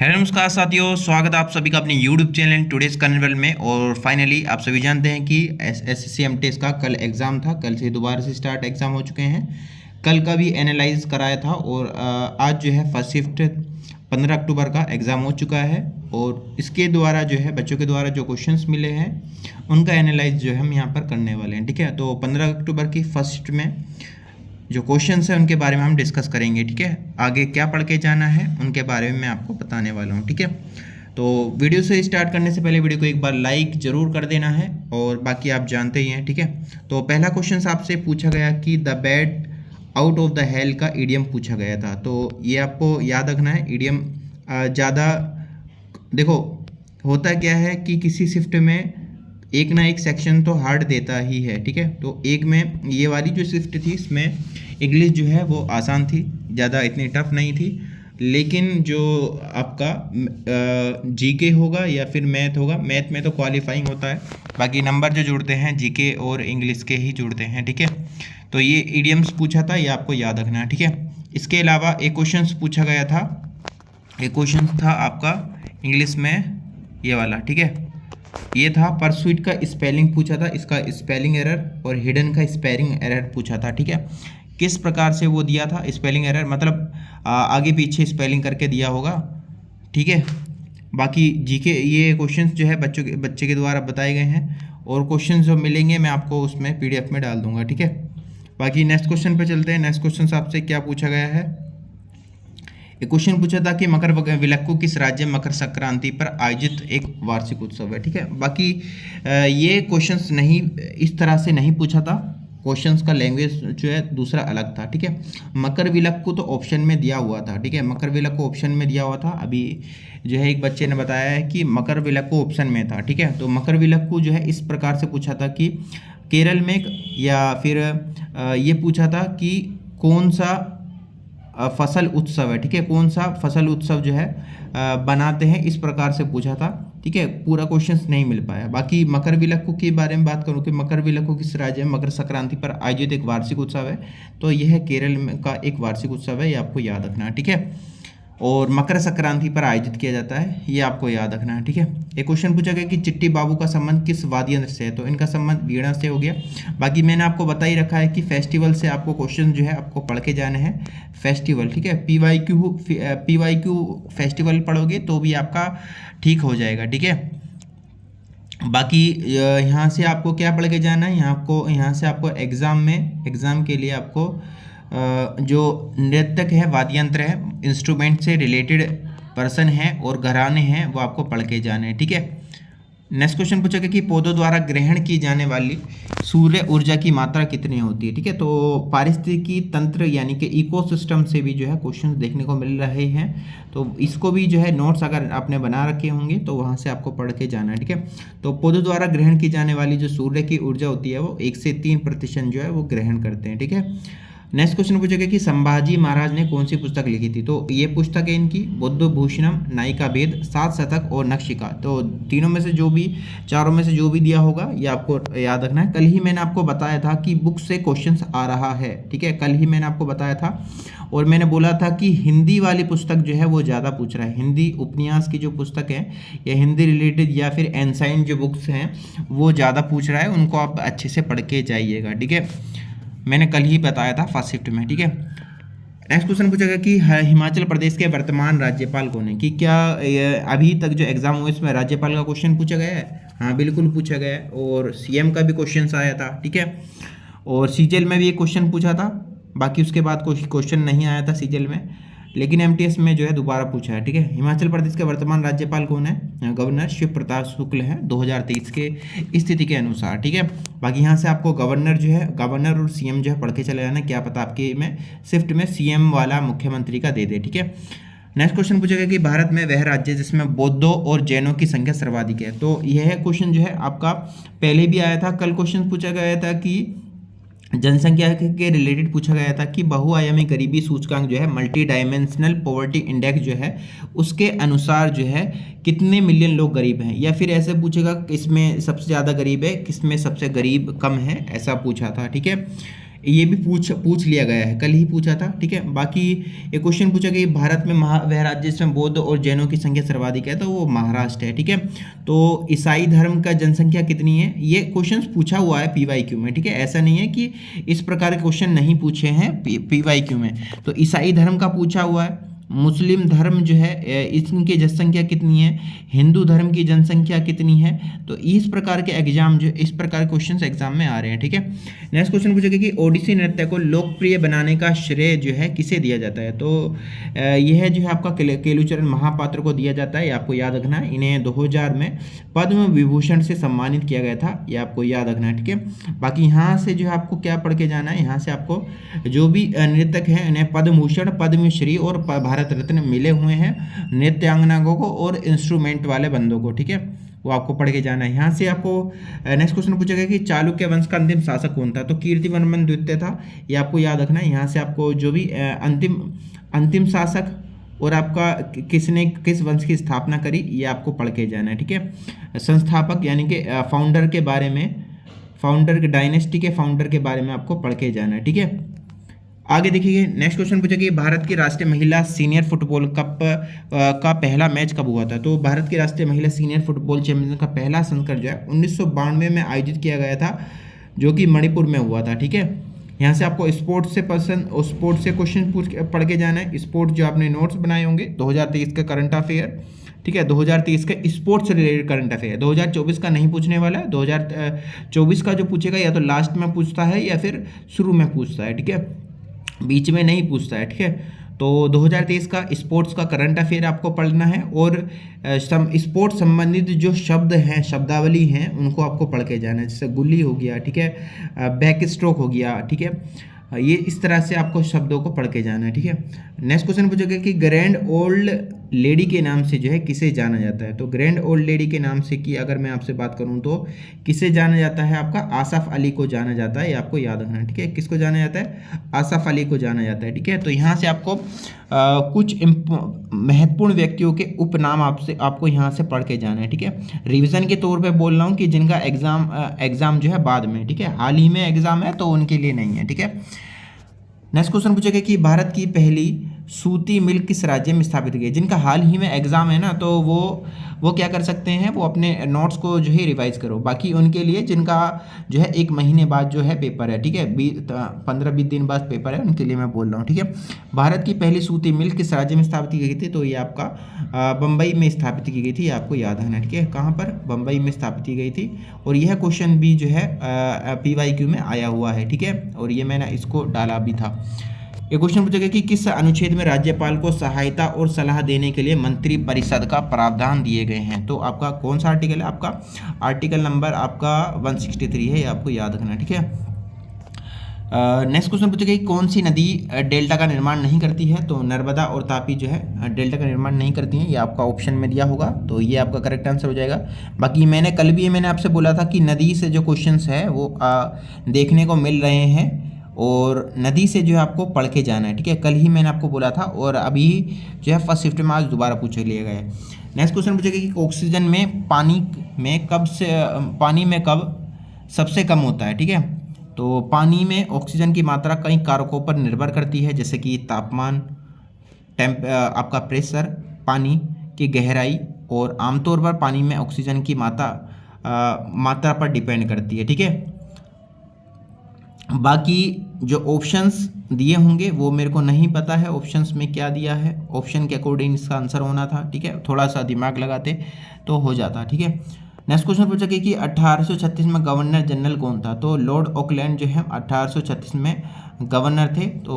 Hello नमस्कार साथियों, स्वागत है आप सभी का अपने YouTube channel today's current world में। और फाइनली आप सभी जानते हैं कि एसएससी एमटीएस का कल एग्ज़ाम था। कल से दोबारा से स्टार्ट एग्ज़ाम हो चुके हैं। कल का भी एनालाइज कराया था और आज जो है फर्स्ट शिफ्ट 15 अक्टूबर का एग्ज़ाम हो चुका है। और इसके द्वारा जो है बच्चों के द्वारा जो क्वेश्चंस मिले हैं उनका एनालाइज जो है हम यहाँ पर करने वाले हैं। ठीक है, तो 15 अक्टूबर की फर्स्ट शिफ्ट में जो क्वेश्चंस है उनके बारे में हम डिस्कस करेंगे। ठीक है, आगे क्या पढ़ के जाना है उनके बारे में मैं आपको बताने वाला हूँ। ठीक है, तो वीडियो से स्टार्ट करने से पहले वीडियो को एक बार लाइक ज़रूर कर देना है और बाकी आप जानते ही हैं। ठीक है, तो पहला क्वेश्चन आपसे पूछा गया कि the bad out of the hell का ईडियम पूछा गया था। तो ये आपको याद रखना है। ईडियम ज़्यादा देखो, होता क्या है कि किसी शिफ्ट में एक ना एक सेक्शन तो हार्ड देता ही है। ठीक है, तो एक में ये वाली जो शिफ्ट थी इसमें इंग्लिश जो है वो आसान थी, ज़्यादा इतनी टफ नहीं थी। लेकिन जो आपका जीके होगा या फिर मैथ होगा, मैथ में तो क्वालिफाइंग होता है, बाकी नंबर जो जुड़ते हैं जीके और इंग्लिश के ही जुड़ते हैं। ठीक है, तो ये इडियम्स पूछा था, ये आपको याद रखना है। ठीक है, इसके अलावा एक क्वेश्चन पूछा गया था, एक क्वेश्चन था आपका इंग्लिश में ये वाला। ठीक है, ये था परसुइट का स्पेलिंग पूछा था, इसका स्पेलिंग एरर, और हिडन का स्पेलिंग एरर पूछा था। ठीक है, किस प्रकार से वो दिया था स्पेलिंग एरर, मतलब आगे पीछे स्पेलिंग करके दिया होगा। ठीक है, बाकी जीके ये क्वेश्चंस जो है बच्चे के द्वारा बताए गए हैं और क्वेश्चंस जो मिलेंगे मैं आपको उसमें पीडीएफ में डाल दूंगा। ठीक है, बाकी नेक्स्ट क्वेश्चन पे चलते हैं। नेक्स्ट क्वेश्चन आपसे क्या पूछा गया है, एक क्वेश्चन पूछा था कि मकर विलक्कू किस राज्य में मकर संक्रांति पर आयोजित एक वार्षिक उत्सव है। ठीक है, बाकी ये क्वेश्चंस नहीं इस तरह से नहीं पूछा था, क्वेश्चंस का लैंग्वेज जो है दूसरा अलग था। ठीक है, मकर विलक्कू तो ऑप्शन में दिया हुआ था। ठीक है, मकर विलक्कू ऑप्शन में दिया हुआ था। अभी जो है एक बच्चे ने बताया है कि मकर विलक्कू ऑप्शन में था। ठीक है, तो मकर विलक्कू जो है इस प्रकार से पूछा था कि केरल में, या फिर ये पूछा था कि कौन सा फसल उत्सव है। ठीक है, कौन सा फसल उत्सव जो है बनाते हैं, इस प्रकार से पूछा था। ठीक है, पूरा क्वेश्चन नहीं मिल पाया। बाकी मकर विलक्कू के बारे में बात करूँ कि मकर विलक्कू किस राज्य में मकर संक्रांति पर आयोजित एक वार्षिक उत्सव है, तो यह केरल में का एक वार्षिक उत्सव है, ये आपको याद रखना है। ठीक है, और मकर संक्रांति पर आयोजित किया जाता है, ये आपको याद रखना है। ठीक है, एक क्वेश्चन पूछा गया कि चिट्टी बाबू का संबंध किस वाद्य यंत्र से है, तो इनका संबंध वीणा से हो गया। बाकी मैंने आपको बता ही रखा है कि फेस्टिवल से आपको क्वेश्चन जो है आपको पढ़ के जाने हैं, फेस्टिवल। ठीक है, पीवाईक्यू फेस्टिवल पढ़ोगे तो भी आपका ठीक हो जाएगा। ठीक है, बाकी यहाँ से आपको क्या पढ़ के जाना है, यहाँ से आपको एग्ज़ाम के लिए आपको जो नृत्यक है, वाद्य यंत्र है, इंस्ट्रूमेंट से रिलेटेड पर्सन है और घराने हैं, वो आपको पढ़ के जाने हैं। ठीक है, नेक्स्ट क्वेश्चन पूछा गया कि पौधों द्वारा ग्रहण की जाने वाली सूर्य ऊर्जा की मात्रा कितनी होती है। ठीक है, तो पारिस्थितिकी तंत्र यानी कि इकोसिस्टम से भी जो है क्वेश्चन देखने को मिल रहे हैं, तो इसको भी जो है नोट्स अगर आपने बना रखे होंगे तो वहाँ से आपको पढ़ के जाना है। ठीक है, तो पौधों द्वारा ग्रहण की जाने वाली जो सूर्य की ऊर्जा होती है वो 1 से 3% जो है वो ग्रहण करते हैं। ठीक है, नेक्स्ट क्वेश्चन पूछेगा कि संभाजी महाराज ने कौन सी पुस्तक लिखी थी, तो ये पुस्तक है इनकी बुद्ध भूषणम, नायिका भेद, 7 शतक और नखशिका। तो चारों में से जो भी दिया होगा ये आपको याद रखना है। कल ही मैंने आपको बताया था कि बुक से क्वेश्चंस आ रहा है। ठीक है, कल ही मैंने आपको बताया था और मैंने बोला था कि हिंदी वाली पुस्तक जो है वो ज़्यादा पूछ रहा है। हिंदी उपन्यास की जो पुस्तक है या हिंदी रिलेटेड या फिर एंसाइंट जो बुक्स हैं वो ज़्यादा पूछ रहा है, उनको आप अच्छे से पढ़ के जाइएगा। ठीक है, मैंने कल ही बताया था फर्स्ट शिफ्ट में। ठीक है, नेक्स्ट क्वेश्चन पूछेगा कि हिमाचल प्रदेश के वर्तमान राज्यपाल कौन है, कि क्या अभी तक जो एग्जाम हुए इसमें राज्यपाल का क्वेश्चन पूछा गया है। हाँ बिल्कुल पूछा गया है, और सीएम का भी क्वेश्चन आया था। ठीक है, और सीजीएल में भी एक क्वेश्चन पूछा था, बाकी उसके बाद कोई क्वेश्चन नहीं आया था सीजीएल में, लेकिन एमटीएस में जो है दोबारा पूछा है। ठीक है, हिमाचल प्रदेश के वर्तमान राज्यपाल कौन है, गवर्नर शिव प्रताप शुक्ल है 2023 के स्थिति के अनुसार। ठीक है, बाकी यहाँ से आपको गवर्नर और सीएम जो है पढ़ के चले जाना, क्या पता आपके में शिफ्ट में सीएम वाला मुख्यमंत्री का दे दे। ठीक है, नेक्स्ट क्वेश्चन पूछेगा कि भारत में वह राज्य जिसमें बौद्धों और जैनों की संख्या सर्वाधिक है, तो यह क्वेश्चन जो है आपका पहले भी आया था। कल क्वेश्चन पूछा गया था कि जनसंख्या के रिलेटेड पूछा गया था कि बहुआयामी गरीबी सूचकांक जो है, मल्टी डायमेंशनल पॉवर्टी इंडेक्स जो है, उसके अनुसार जो है कितने मिलियन लोग गरीब हैं, या फिर ऐसे पूछेगा किसमें सबसे ज़्यादा गरीब है, किसमें सबसे गरीब कम है, ऐसा पूछा था। ठीक है, ये भी पूछ लिया गया है, कल ही पूछा था, ठीक है। बाकी एक क्वेश्चन पूछा कि भारत में वह राज्य जिसमें बौद्ध और जैनों की संख्या सर्वाधिक है, तो वो महाराष्ट्र है, ठीक है। तो ईसाई धर्म का जनसंख्या कितनी है, ये क्वेश्चन पूछा हुआ है PYQ में, ठीक है। ऐसा नहीं है कि इस प्रकार के क्वेश्चन नहीं पूछे हैं PYQ में। तो ईसाई धर्म का पूछा हुआ है, मुस्लिम धर्म जो है इनकी जनसंख्या कितनी है, हिंदू धर्म की जनसंख्या कितनी है। तो इस प्रकार के एग्जाम जो इस प्रकार के क्वेश्चंस एग्जाम में आ रहे हैं, ठीक है। नेक्स्ट क्वेश्चन पूछेगा कि ओडिसी नृत्य को लोकप्रिय बनाने का श्रेय जो है किसे दिया जाता है। तो यह जो है आपका केलुचरण महापात्र को दिया जाता है, ये आपको याद रखना है। इन्हें 2000 में पद्म विभूषण से सम्मानित किया गया था, ये आपको याद रखना है, ठीक है। बाकी यहाँ से जो है आपको क्या पढ़ के जाना है, यहाँ से आपको जो भी नृतक हैं इन्हें पद्म भूषण, पद्मश्री और भारत रत्न मिले हुए हैं, नृत्यांगनाओं को और इंस्ट्रूमेंट वाले बंदों को, ठीक है, वो आपको पढ़ के जाना है। यहाँ से आपको नेक्स्ट क्वेश्चन पूछेगा कि चालुक्य वंश का अंतिम शासक कौन था। तो कीर्तिवर्मन द्वितीय था, ये आपको याद रखना है। यहाँ से आपको जो भी अंतिम शासक और आपका किसने किस वंश की स्थापना करी, ये आपको पढ़ के जाना है, ठीक है। संस्थापक यानी कि फाउंडर के बारे में, फाउंडर के डायनेस्टी के फाउंडर के बारे में आपको पढ़ के जाना है, ठीक है। आगे देखिए नेक्स्ट क्वेश्चन पूछा कि भारत की राष्ट्रीय महिला सीनियर फुटबॉल कप का पहला मैच कब हुआ था। तो भारत की राष्ट्रीय महिला सीनियर फुटबॉल चैंपियनशिप का पहला संस्करण जो है 1992 में आयोजित किया गया था, जो कि मणिपुर में हुआ था, ठीक है। यहाँ से आपको स्पोर्ट्स से क्वेश्चन पढ़ के जाना है। स्पोर्ट्स जो आपने नोट्स बनाए होंगे 2023 का करंट अफेयर, ठीक है, 2023 का स्पोर्ट्स से रिलेटेड करंट अफेयर, 2024 का नहीं पूछने वाला है। 2024 का जो पूछेगा या तो लास्ट में पूछता है या फिर शुरू में पूछता है, ठीक है, बीच में नहीं पूछता है, ठीक है। तो 2023 का स्पोर्ट्स का करंट अफेयर आपको पढ़ना है और स्पोर्ट्स संबंधित जो शब्द हैं, शब्दावली हैं, उनको आपको पढ़ के जाना है। जैसे गुल्ली हो गया, ठीक है, बैक स्ट्रोक हो गया, ठीक है, ये इस तरह से आपको शब्दों को पढ़ के जाना है, ठीक है। नेक्स्ट क्वेश्चन पूछोगे कि ग्रैंड ओल्ड लेडी के नाम से जो है किसे जाना जाता है। तो ग्रैंड ओल्ड लेडी के नाम से की अगर मैं आपसे बात करूं तो किसे जाना जाता है, आपका आसफ अली को जाना जाता है, ये आपको याद रखना है, ठीक है। किसको जाना जाता है, आसफ अली को जाना जाता है, ठीक है। तो यहाँ से आपको कुछ महत्वपूर्ण व्यक्तियों के उपनाम आपको यहाँ से पढ़ के जाना है, ठीक है। रिवीजन के तौर पे बोल रहा हूँ कि जिनका एग्जाम जो है बाद में, ठीक है, हाल ही में एग्जाम है तो उनके लिए नहीं है, ठीक है। नेक्स्ट क्वेश्चन पूछेगा कि भारत की पहली सूती मिल किस राज्य में स्थापित की। जिनका हाल ही में एग्जाम है ना, तो वो क्या कर सकते हैं, वो अपने नोट्स को जो है रिवाइज करो। बाकी उनके लिए जिनका जो है 1 महीने बाद जो है पेपर है, ठीक है, 15-20 दिन बाद पेपर है, उनके लिए मैं बोल रहा हूँ, ठीक है। भारत की पहली सूती मिल किस राज्य में स्थापित की गई थी। तो ये आपका बम्बई में स्थापित की गई थी, आपको याद रखना, ठीक है। कहाँ पर, बम्बई में स्थापित की गई थी। और यह क्वेश्चन भी जो है PYQ में आया हुआ है, ठीक है, और ये मैंने इसको डाला भी था। ये क्वेश्चन पूछेगा कि किस अनुच्छेद में राज्यपाल को सहायता और सलाह देने के लिए मंत्री परिषद का प्रावधान दिए गए हैं। तो आपका कौन सा आर्टिकल है, आपका आर्टिकल नंबर आपका 163 है, ये आपको याद रखना है, ठीक है। नेक्स्ट क्वेश्चन पूछेगा कि कौन सी नदी डेल्टा का निर्माण नहीं करती है। तो नर्मदा और तापी जो है डेल्टा का निर्माण नहीं करती हैं, ये आपका ऑप्शन में दिया होगा, तो ये आपका करेक्ट आंसर हो जाएगा। बाकी मैंने आपसे बोला था कि नदी से जो क्वेश्चंस है वो देखने को मिल रहे हैं और नदी से जो है आपको पढ़ के जाना है, ठीक है। कल ही मैंने आपको बोला था और अभी जो है फर्स्ट शिफ्ट में आज दोबारा पूछे लिया गया है। नेक्स्ट क्वेश्चन पूछेगा कि ऑक्सीजन में पानी में कब सबसे कम होता है, ठीक है। तो पानी में ऑक्सीजन की मात्रा कई कारकों पर निर्भर करती है, जैसे कि तापमान, आपका प्रेशर, पानी की गहराई, और आमतौर पर पानी में ऑक्सीजन की मात्रा पर डिपेंड करती है, ठीक है। बाकी जो ऑप्शंस दिए होंगे वो मेरे को नहीं पता है ऑप्शंस में क्या दिया है, ऑप्शन के अकॉर्डिंग इसका आंसर होना था, ठीक है। थोड़ा सा दिमाग लगाते तो हो जाता, ठीक है। नेक्स्ट क्वेश्चन पूछा कि 1836 में गवर्नर जनरल कौन था। तो लॉर्ड ऑकलैंड जो है 1836 में गवर्नर थे। तो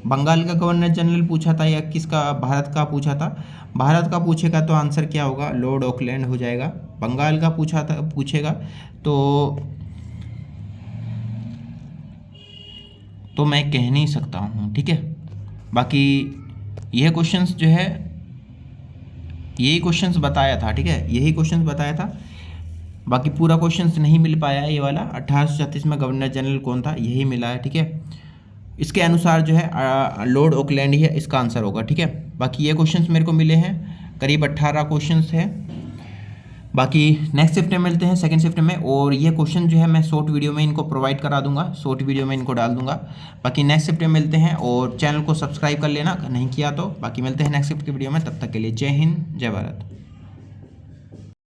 बंगाल का गवर्नर जनरल पूछा था या किसका, भारत का पूछा था। भारत का पूछेगा तो आंसर क्या होगा, लॉर्ड ऑकलैंड हो जाएगा। बंगाल का पूछेगा तो मैं कह नहीं सकता हूँ, ठीक है। बाकी यह क्वेश्चंस जो है यही क्वेश्चंस बताया था, ठीक है, यही क्वेश्चंस बताया था। बाकी पूरा क्वेश्चंस नहीं मिल पाया है, ये वाला 1836 में गवर्नर जनरल कौन था यही मिला है, ठीक है। इसके अनुसार जो है लॉर्ड ऑकलैंड ही है इसका आंसर होगा, ठीक है। बाकी ये क्वेश्चंस मेरे को मिले हैं, करीब 18 क्वेश्चंस है। बाकी नेक्स्ट शिफ्ट में मिलते हैं, सेकंड शिफ्ट में। और ये क्वेश्चन जो है मैं शॉर्ट वीडियो में इनको प्रोवाइड करा दूंगा, शॉर्ट वीडियो में इनको डाल दूंगा। बाकी नेक्स्ट शिफ्ट में मिलते हैं, और चैनल को सब्सक्राइब कर लेना नहीं किया तो। बाकी मिलते हैं नेक्स्ट शिफ्ट की वीडियो में, तब तक के लिए जय हिंद जय भारत।